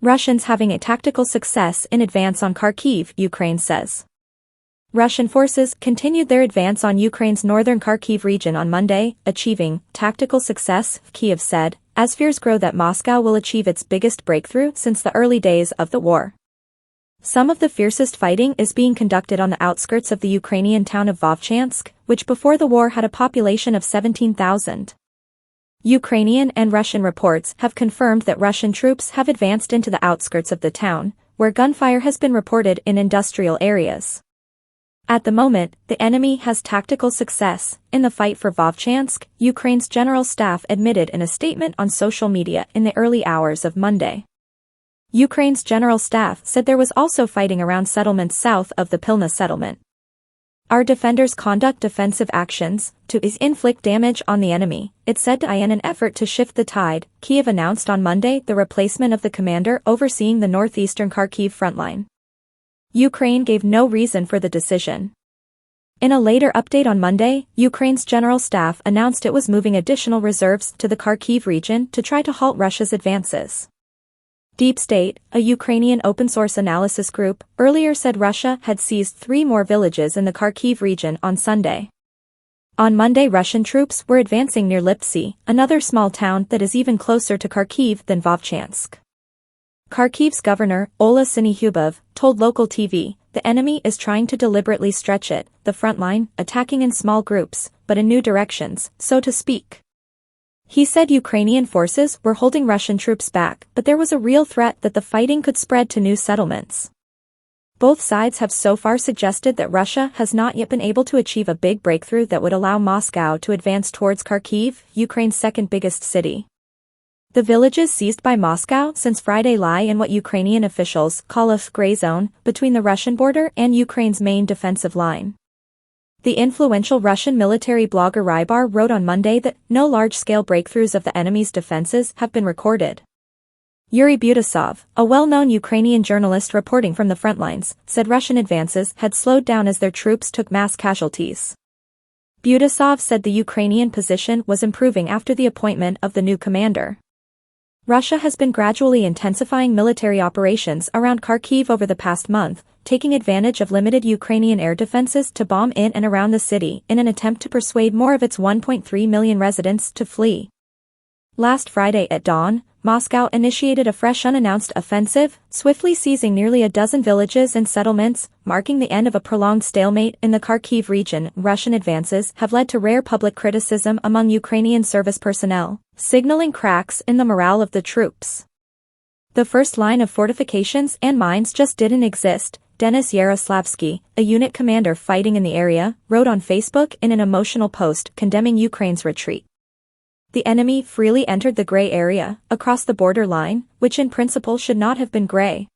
Russians having a tactical success in advance on Kharkiv, Ukraine says. Russian forces continued their advance on Ukraine's northern Kharkiv region on Monday, achieving tactical success, Kiev said, as fears grow that Moscow will achieve its biggest breakthrough since the early days of the war. Some of the fiercest fighting is being conducted on the outskirts of the Ukrainian town of Vovchansk, which before the war had a population of 17,000. Ukrainian and Russian reports have confirmed that Russian troops have advanced into the outskirts of the town, where gunfire has been reported in industrial areas. At the moment, the enemy has tactical success in the fight for Vovchansk, Ukraine's general staff admitted in a statement on social media in the early hours of Monday. Ukraine's general staff said there was also fighting around settlements south of the Pilna settlement. Our defenders conduct defensive actions to inflict damage on the enemy, it said in an effort to shift the tide. Kiev announced on Monday the replacement of the commander overseeing the northeastern Kharkiv frontline. Ukraine gave no reason for the decision. In a later update on Monday, Ukraine's general staff announced it was moving additional reserves to the Kharkiv region to try to halt Russia's advances. Deep State, a Ukrainian open-source analysis group, earlier said Russia had seized 3 more villages in the Kharkiv region on Sunday. On Monday, Russian troops were advancing near Lipsy, another small town that is even closer to Kharkiv than Vovchansk. Kharkiv's governor, Ola Syniehubov, told local TV, the enemy is trying to deliberately stretch the front line, attacking in small groups, but in new directions, so to speak. He said Ukrainian forces were holding Russian troops back, but there was a real threat that the fighting could spread to new settlements. Both sides have so far suggested that Russia has not yet been able to achieve a big breakthrough that would allow Moscow to advance towards Kharkiv, Ukraine's second biggest city. The villages seized by Moscow since Friday lie in what Ukrainian officials call a gray zone between the Russian border and Ukraine's main defensive line. The influential Russian military blogger Rybar wrote on Monday that no large-scale breakthroughs of the enemy's defenses have been recorded. Yuri Butasov, a well-known Ukrainian journalist reporting from the front lines, said Russian advances had slowed down as their troops took mass casualties. Butasov said the Ukrainian position was improving after the appointment of the new commander. Russia has been gradually intensifying military operations around Kharkiv over the past month, taking advantage of limited Ukrainian air defenses to bomb in and around the city in an attempt to persuade more of its 1.3 million residents to flee. Last Friday at dawn, Moscow initiated a fresh unannounced offensive, swiftly seizing nearly a dozen villages and settlements, marking the end of a prolonged stalemate in the Kharkiv region. Russian advances have led to rare public criticism among Ukrainian service personnel, signaling cracks in the morale of the troops. The first line of fortifications and mines just didn't exist, Denis Yaroslavsky, a unit commander fighting in the area, wrote on Facebook in an emotional post condemning Ukraine's retreat. The enemy freely entered the gray area, across the border line, which in principle should not have been gray.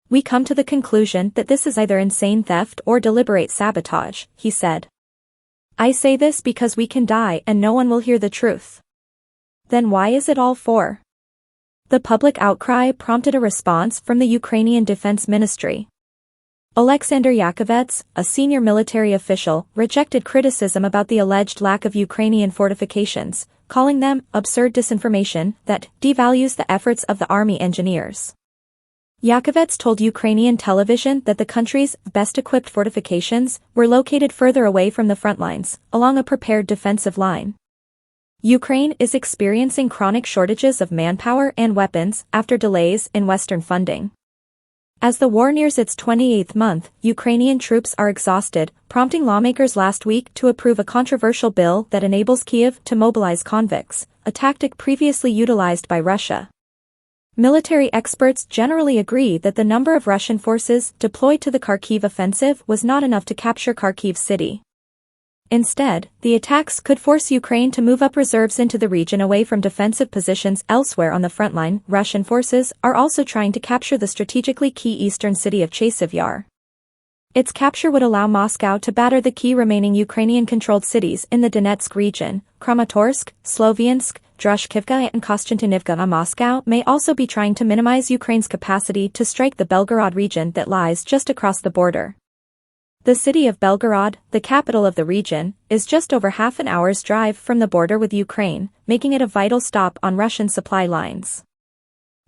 We come to the conclusion that this is either insane theft or deliberate sabotage, he said. I say this because we can die and no one will hear the truth. Then why is it all for? The public outcry prompted a response from the Ukrainian Defense Ministry. Alexander Yakovets, a senior military official, rejected criticism about the alleged lack of Ukrainian fortifications, calling them absurd disinformation that devalues the efforts of the army engineers. Yakovets told Ukrainian television that the country's best-equipped fortifications were located further away from the front lines, along a prepared defensive line. Ukraine is experiencing chronic shortages of manpower and weapons after delays in Western funding. As the war nears its 28th month, Ukrainian troops are exhausted, prompting lawmakers last week to approve a controversial bill that enables Kiev to mobilize convicts, a tactic previously utilized by Russia. Military experts generally agree that the number of Russian forces deployed to the Kharkiv offensive was not enough to capture Kharkiv city. Instead, the attacks could force Ukraine to move up reserves into the region away from defensive positions elsewhere on the front line. Russian forces are also trying to capture the strategically key eastern city of Chasiv Yar. Its capture would allow Moscow to batter the key remaining Ukrainian-controlled cities in the Donetsk region, Kramatorsk, Sloviansk, Drushkivka and Konstantinivka. Moscow may also be trying to minimize Ukraine's capacity to strike the Belgorod region that lies just across the border. The city of Belgorod, the capital of the region, is just over half an hour's drive from the border with Ukraine, making it a vital stop on Russian supply lines.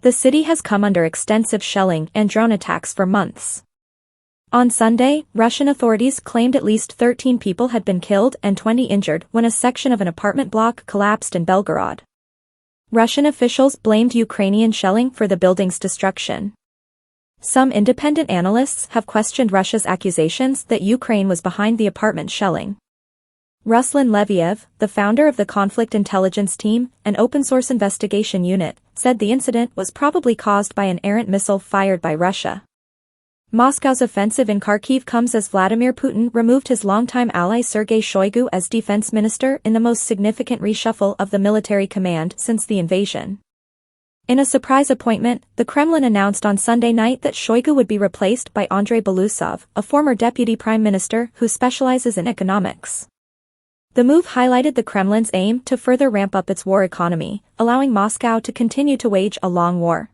The city has come under extensive shelling and drone attacks for months. On Sunday, Russian authorities claimed at least 13 people had been killed and 20 injured when a section of an apartment block collapsed in Belgorod. Russian officials blamed Ukrainian shelling for the building's destruction. Some independent analysts have questioned Russia's accusations that Ukraine was behind the apartment shelling. Ruslan Leviev, the founder of the Conflict Intelligence Team, an open-source investigation unit, said the incident was probably caused by an errant missile fired by Russia. Moscow's offensive in Kharkiv comes as Vladimir Putin removed his longtime ally Sergei Shoigu as defense minister in the most significant reshuffle of the military command since the invasion. In a surprise appointment, the Kremlin announced on Sunday night that Shoigu would be replaced by Andrei Belousov, a former deputy prime minister who specializes in economics. The move highlighted the Kremlin's aim to further ramp up its war economy, allowing Moscow to continue to wage a long war.